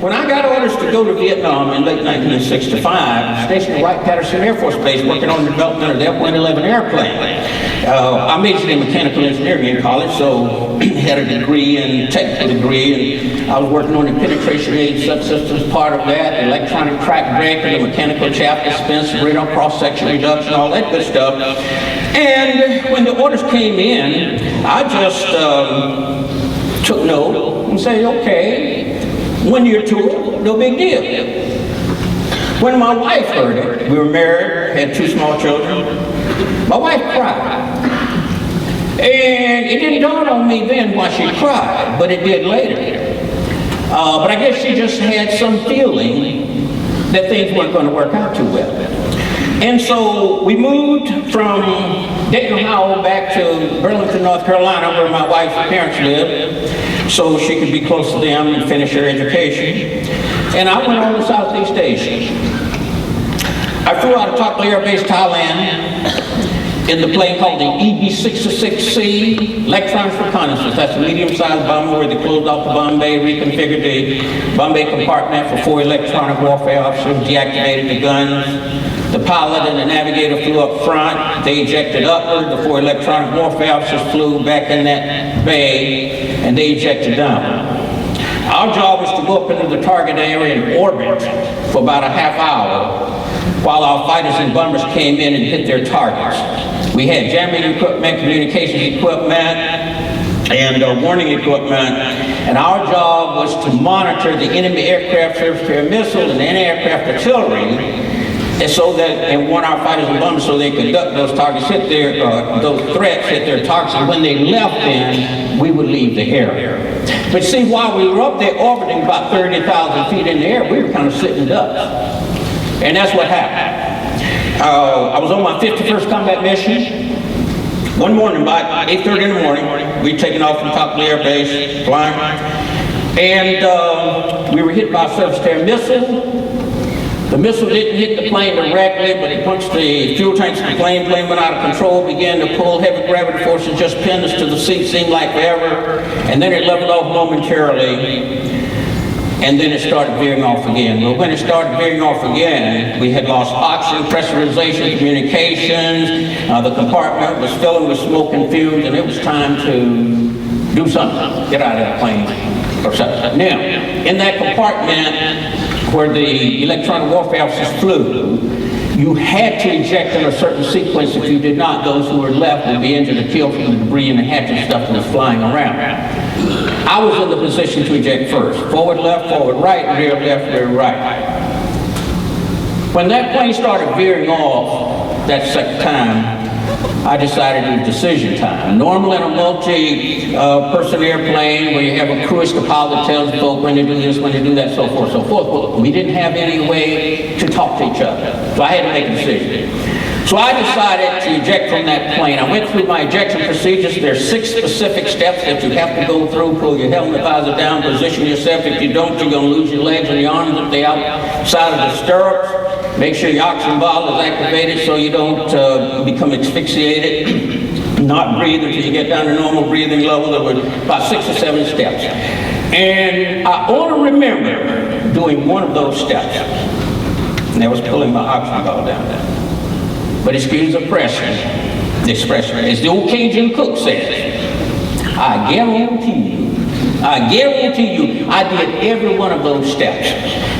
when I got orders to go to Vietnam in late 1965, stationed at Wright-Patterson Air Force Base working on the development of the F-111 airplane. I majored in mechanical engineering in college, so had a degree and technical degree, and I was working on the penetration aid subsystems part of that, electronic track breaker, the mechanical chaff dispense, radar cross-section reduction, all that good stuff. And when the orders came in, I just took note and said, okay, 1 year tour, no big deal. When my wife heard it, we were married, had 2 small children, my wife cried. And it didn't dawn on me then why she cried, but it did later. But I guess she just had some feeling that things weren't going to work out too well. And so we moved from Dayton, Ohio back to Burlington, North Carolina, where my wife's parents lived, so she could be close to them and finish her education. And I went on to Southeast Asia. I flew out of Takla Air Base, Thailand, in the plane called the EB-666C, Electronics Reconnaissance. That's a medium-sized bomber where they closed off the bomb bay, reconfigured the bomb bay compartment for 4 electronic warfare officers, deactivated the guns. The pilot and the navigator flew up front. They ejected upward. The 4 electronic warfare officers flew back in that bay, and they ejected down. Our job was to go up into the target area in orbit for about a half hour while our fighters and bombers came in and hit their targets. We had jamming equipment, communications equipment, and warning equipment, and our job was to monitor the enemy aircraft surface-to-air missiles and anti-aircraft artillery, and so that, and warn our fighters and bombers so they could duck those targets, hit their, those threats, hit their targets, and when they left then, we would leave the area. But see, while we were up there orbiting about 30,000 feet in the air, we were kind of sitting ducks. And that's what happened. I was on my 51st combat mission. One morning, about 8:30 in the morning, we'd taken off from Takla Air Base, flying, and we were hit by a surface-to-air missile. The missile didn't hit the plane directly, but it punched the fuel tanks of the plane. Plane went out of control, began to pull. Heavy gravity forces just pinned us to the seat, seemed like forever, and then it leveled off momentarily. And then it started veering off again. Well, when it started veering off again, we had lost oxygen, pressurization, communications. The compartment was filling with smoke and fumes, and it was time to do something, get out of that plane or something. Now, in that compartment where the electronic warfare officers flew, you had to eject in a certain sequence. If you did not, those who were left would be injured or killed from the debris and the hatchet stuff that was flying around. I was in the position to eject first. Forward left, forward right, rear left, rear right. When that plane started veering off that second time, I decided it was decision time. Normally in a multi-person airplane where you have a crewist, the pilot tells folk when to do this, when to do that, so forth, so forth. But we didn't have any way to talk to each other. So I had to make a decision. So I decided to eject from that plane. I went through my ejection procedures. There's 6 specific steps that you have to go through. Pull your helmet visor down, position yourself. If you don't, you're going to lose your legs and your arms at the outside of the stirrups. Make sure your oxygen bottle is activated so you don't become asphyxiated. Not breathe until you get down to normal breathing level. There were about 6 or 7 steps. And I only remember doing one of those steps. And that was pulling my oxygen bottle down there. But excuse the expression, as the old Cajun cook says, I guarantee you, I did every one of those steps.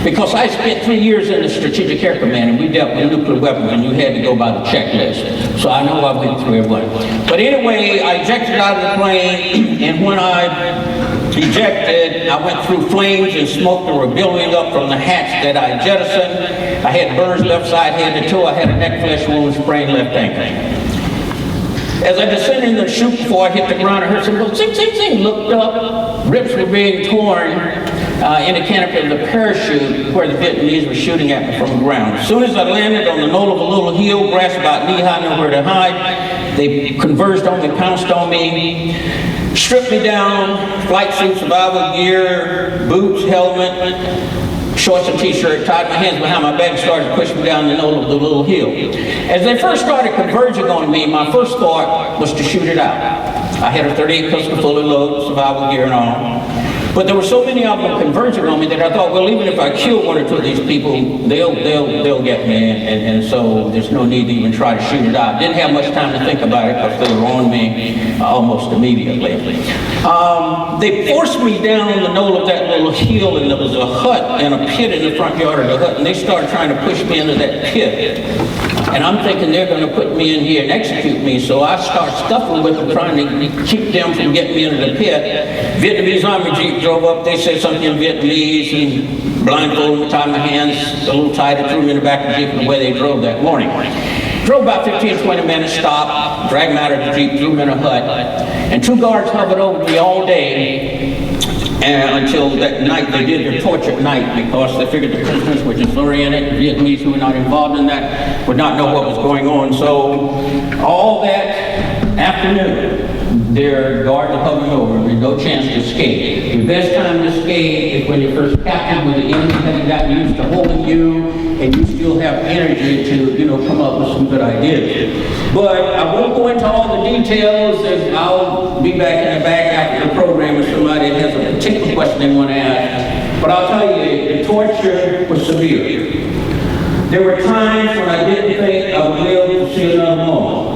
Because I spent 3 years in the Strategic Air Command, and we dealt with nuclear weapons, and you had to go by the checklist. So I know I went through every one. But anyway, I ejected out of the plane, and when I ejected, I went through flames and smoke that were billowing up from the hatch that I jettisoned. I had burns left side, head to toe. I had a neck flesh wound, sprained left ankle. As I descended in the chute before I hit the ground, I heard some little zing, zing, zing. Looked up, ribs were being torn in the canopy of the parachute where the Vietnamese were shooting at me from the ground. As soon as I landed on the knoll of a little hill, grass about knee-high, nowhere to hide, they converged on me, pounced on me, stripped me down, flight suit, survival gear, boots, helmet, shorts and t-shirt, tied my hands behind my back and started pushing me down the knoll of the little hill. As they first started converging on me, my first thought was to shoot it out. I had a .38 pistol fully loaded, survival gear and all. But there were so many of them converging on me that I thought, well, even if I kill one or two of these people, they'll get me, and so there's no need to even try to shoot it out. Didn't have much time to think about it because they were on me almost immediately. They forced me down on the knoll of that little hill, and there was a hut and a pit in the front yard of the hut, and they started trying to push me into that pit. And I'm thinking they're going to put me in here and execute me, so I start scuffling with them, trying to keep them from getting me into the pit. Vietnamese Army Jeep drove up. They said something in Vietnamese and blindfolded me, tied my hands a little tighter, threw me in the back of the Jeep, and away they drove that morning. Drove about 15, 20 minutes, stopped, dragged me out of the Jeep, threw me in a hut, and 2 guards hovered over me all day. And until that night, they did their torture at night because they figured the prisoners were disoriented. The Vietnamese who were not involved in that would not know what was going on. So all that afternoon, their guards were hovering over me, no chance to escape. The best time to escape is when you're first captured with the enemy having gotten used to holding you, and you still have energy to, come up with some good ideas. But I won't go into all the details, and I'll be back in the back after the program if somebody has a particular question they want to ask. But I'll tell you, the torture was severe. There were times when I didn't think I would be able to see another moment.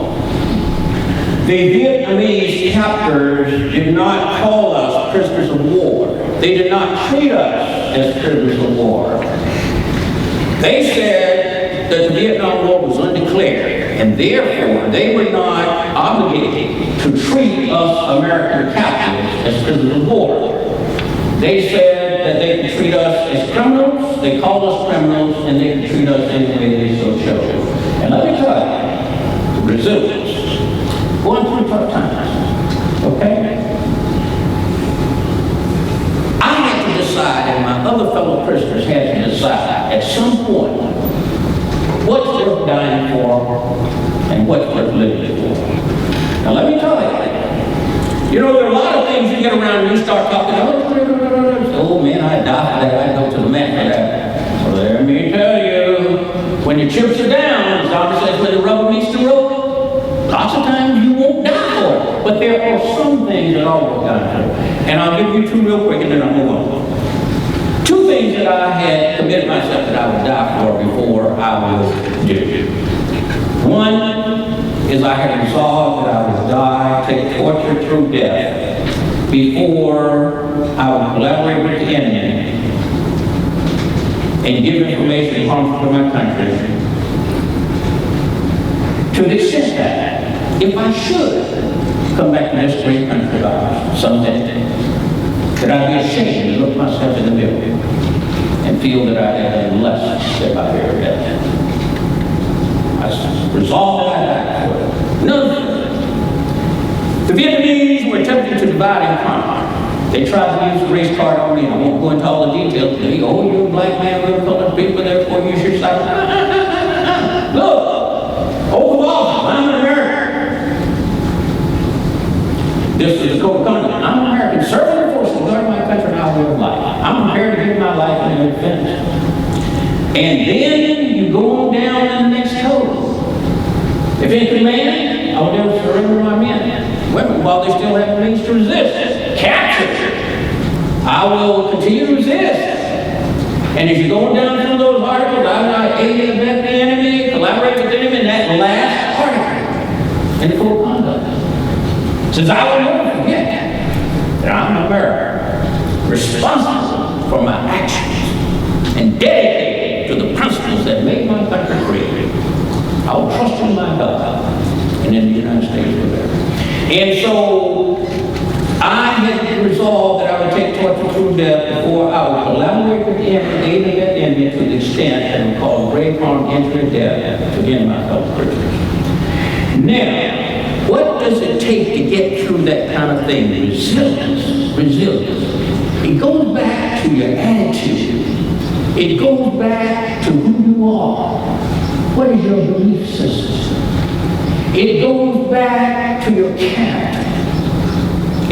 The Vietnamese captors did not call us prisoners of war. They did not treat us as prisoners of war. They said that the Vietnam War was undeclared, and therefore they were not obligated to treat us American captives as prisoners of war. They said that they could treat us as criminals, they called us criminals, and they could treat us any way they so chose. And let me tell you, the Brazilians, going through tough times, okay? I had to decide, and my other fellow prisoners had to decide at some point what's worth dying for and what's worth living for. Now let me tell you, there are a lot of things you get around and you start talking, oh man, I'd die for that, I'd go to the mat for that. Well, let me tell you, when your chips are down, as Doctor says, when the rubber meets the road, lots of times you won't die for it. But there are some things that are worth dying for. And I'll give you 2 real quick and then I'll move on. 2 things that I had committed myself that I would die for before I would do. One is I had resolved that I would die, take torture through death, before I would collaborate with the enemy and give information harmful to my country, to the extent that if I should come back to this great country of ours someday, that I'd be ashamed to look myself in the mirror and feel that I had done less than my very best. I resolved that I'd die for it. Another thing, the Vietnamese were attempting to divide and conquer. They tried to use the race card on me. I won't go into all the details. They go, oh, you're a black man, we're colored people, therefore you should stop. Look, oath of office, I'm an American. This is the code of conduct. I'm an American, serving the forces, guarding my country and our way of life. I'm prepared to give my life in their defense. And then you go on down to the next code. If in command, I will never surrender my men. Women, while they still have the means to resist. Capture. I will continue to resist. And if you're going down through those articles, I will not aid and abet the enemy, collaborate with the enemy in that last article in the code of conduct. Says, I will never forget that I'm an American, responsible for my actions, and dedicated to the principles that made my country free. I will trust in my God and in the United States of America. And so I had resolved that I would take torture through death before I would collaborate with the enemy, aid that enemy to the extent that it would cause grave harm, injury, death to again my fellow Christians. Now, what does it take to get through that kind of thing? Resilience. Resilience. It goes back to your attitude. It goes back to who you are. What is your belief system? It goes back to your character.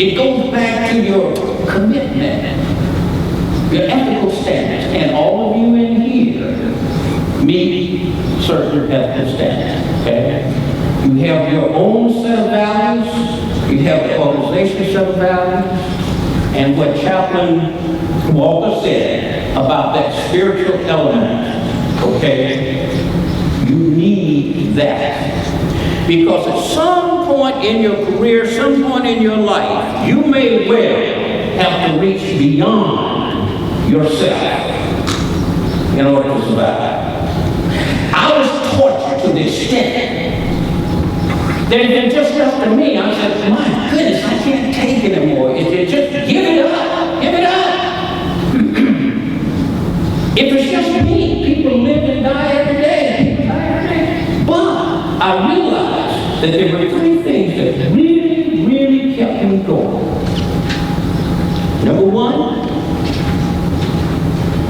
It goes back to your commitment, your ethical standards. And all of you in here meet certain ethical standards, okay? You have your own set of values. You have the organization's set of values. and what Chaplain Walker said about that spiritual element, okay, you need that. Because at some point in your career, some point in your life, you may well have to reach beyond yourself in order to survive. I was tortured to the extent that it just left to me. I said, my goodness, I can't take it anymore. It's just give it up, give it up. If it's just me, people live and die every day. People die every day. But I realized that there were three things that really, really kept me going. Number one,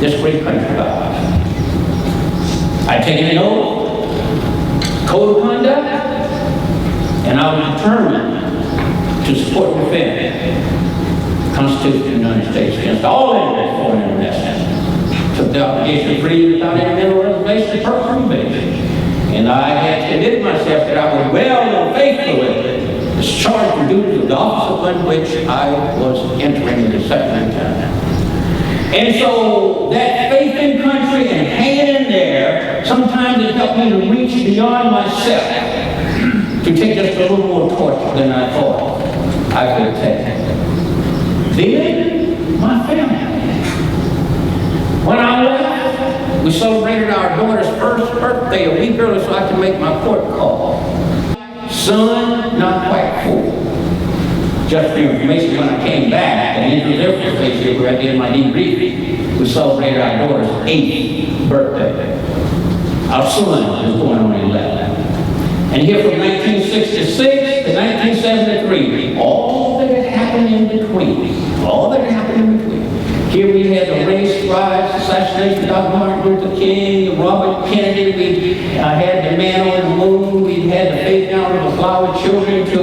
this great country of ours. I'd taken an oath, code of conduct, and I was determined to support and defend the Constitution of the United States against all enemies, foreign and domestic. Took the obligation of freedom without any mental reservation or personal invasion. And I had committed myself that I would well and faithfully discharge the duties of the office upon which I was entering the second time. And so that faith in country and hanging in there, sometimes it helped me to reach beyond myself, to take just a little more torture than I thought I could take. Then, my family. When I left, we celebrated our daughter's first birthday a week early so I could make my court call. Son, not quite 4. Just for your information, when I came back, and into the Air Force Base here, where I did my debriefing, we celebrated our daughter's 8th birthday. Our son was born on 11. And here from 1966 to 1973, all that had happened in between, all that had happened in between. Here we had the race riots, assassination of Dr. Martin Luther King, Robert Kennedy, we had the man on the moon, we had the faith down of the flower children to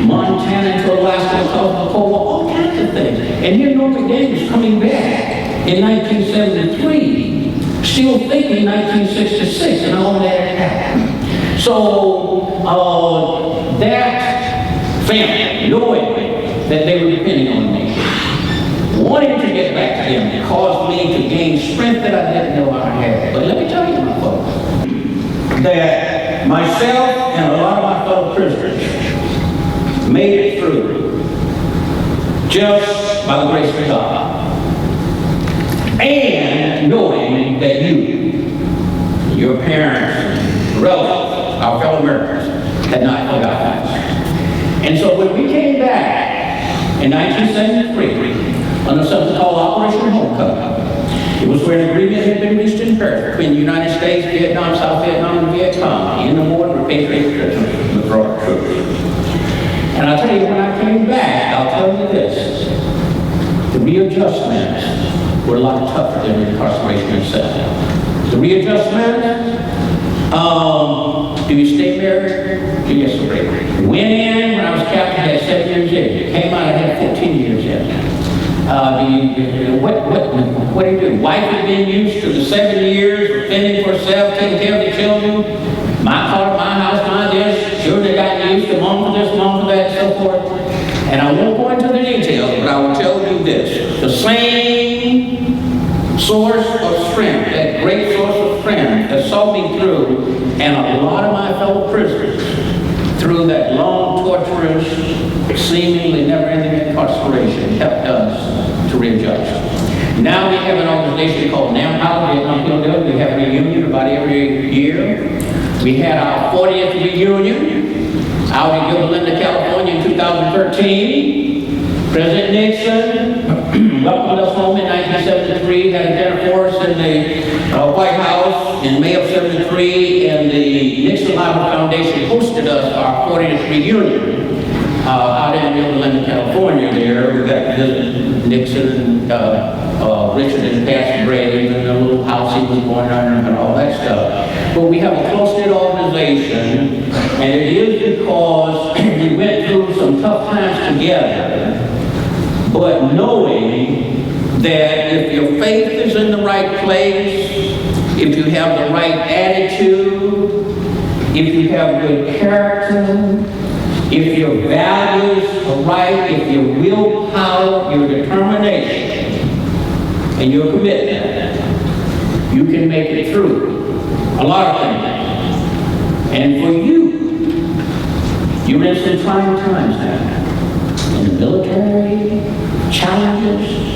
Montana, to Alaska, because of the Cold War, all kinds of things. And here Norm McDaniel was coming back in 1973, still thinking 1966 and all that had happened. So that family, knowing that they were depending on me, wanting to get back to them, caused me to gain strength that I didn't know I had. But let me tell you, my folks, that myself and a lot of my fellow prisoners made it through just by the grace of God. And knowing that you, your parents, relatives, our fellow Americans, had not forgotten us. And so when we came back in 1973, under something called Operation Homecoming, it was where an agreement had been reached in Paris between the United States, Vietnam, South Vietnam, and Viet Cong in the war to repatriate prisoners, withdraw troops. And I'll tell you, when I came back, I'll tell you this, the readjustments were a lot tougher than the incarceration itself. The readjustments, do you stay married? Do you separate? Went in when I was captain, I had 7 years in. Came out, I had 14 years in. What do you do? Wife had been used to the 7 years, fending for herself, taking care of the children. My car, my house, my this. Children got used to mom for this, mom for that, so forth. And I won't go into the details, but I will tell you this. The same source of strength, that great source of strength that saw me through, and a lot of my fellow prisoners, through that long, torturous, seemingly never-ending incarceration, helped us to readjust. Now we have an organization called NAMPOW, Vietnam POW. We have a reunion about every year. We had our 40th reunion out in Gilberlinda, California in 2013. President Nixon welcomed us home in 1973, had a dinner for us in the White House in May of '73, and the Nixon Bible Foundation hosted us our 40th reunion out in Gilberlinda, California. There we got to visit Nixon and Richard and Pastor Brady and the little house he was born under and all that stuff. But we have a close-knit organization, and it is because we went through some tough times together. But knowing that if your faith is in the right place, if you have the right attitude, if you have good character, if your values are right, if your willpower, your determination, and your commitment, you can make it through a lot of things. And for you're in some trying times now. In the military, challenges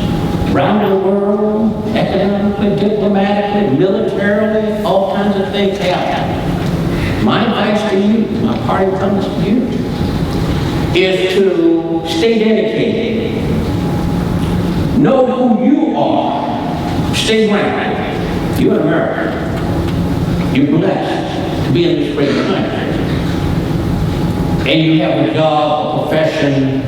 around the world, economically, diplomatically, militarily, all kinds of things happen. My advice to you, my parting comes to you, is to stay dedicated. Know who you are. Stay grounded. You're an American. You're blessed to be in this great country. And you have a job, a profession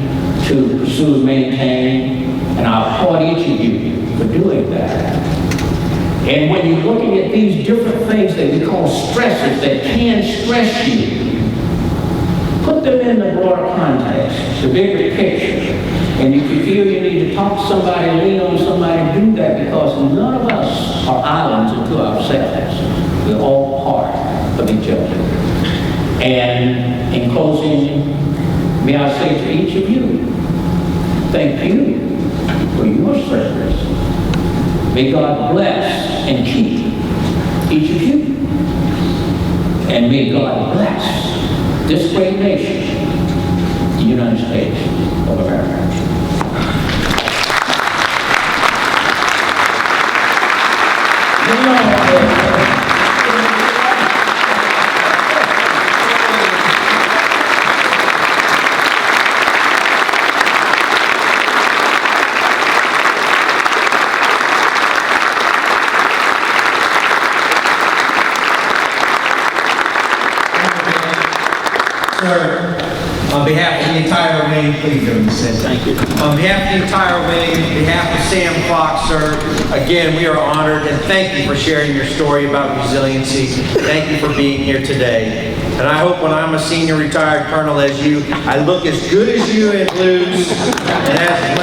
to pursue and maintain, and I applaud each of you for doing that. And when you're looking at these different things that we call stresses that can stress you, put them in the broader context, the bigger picture. And if you feel you need to talk to somebody, lean on somebody, do that, because none of us are islands unto ourselves. We're all part of each other. And in closing, may I say to each of you, thank you for your service. May God bless and keep each of you. And may God bless this great nation, the United States of America. Sir, on behalf of the entire wing, please give him a sit. Thank you. On behalf of the entire wing, on behalf of Sam Fox, sir, again, we are honored and thank you for sharing your story about resiliency. Thank you for being here today. And I hope when I'm a senior retired colonel as you, I look as good as you in blues and as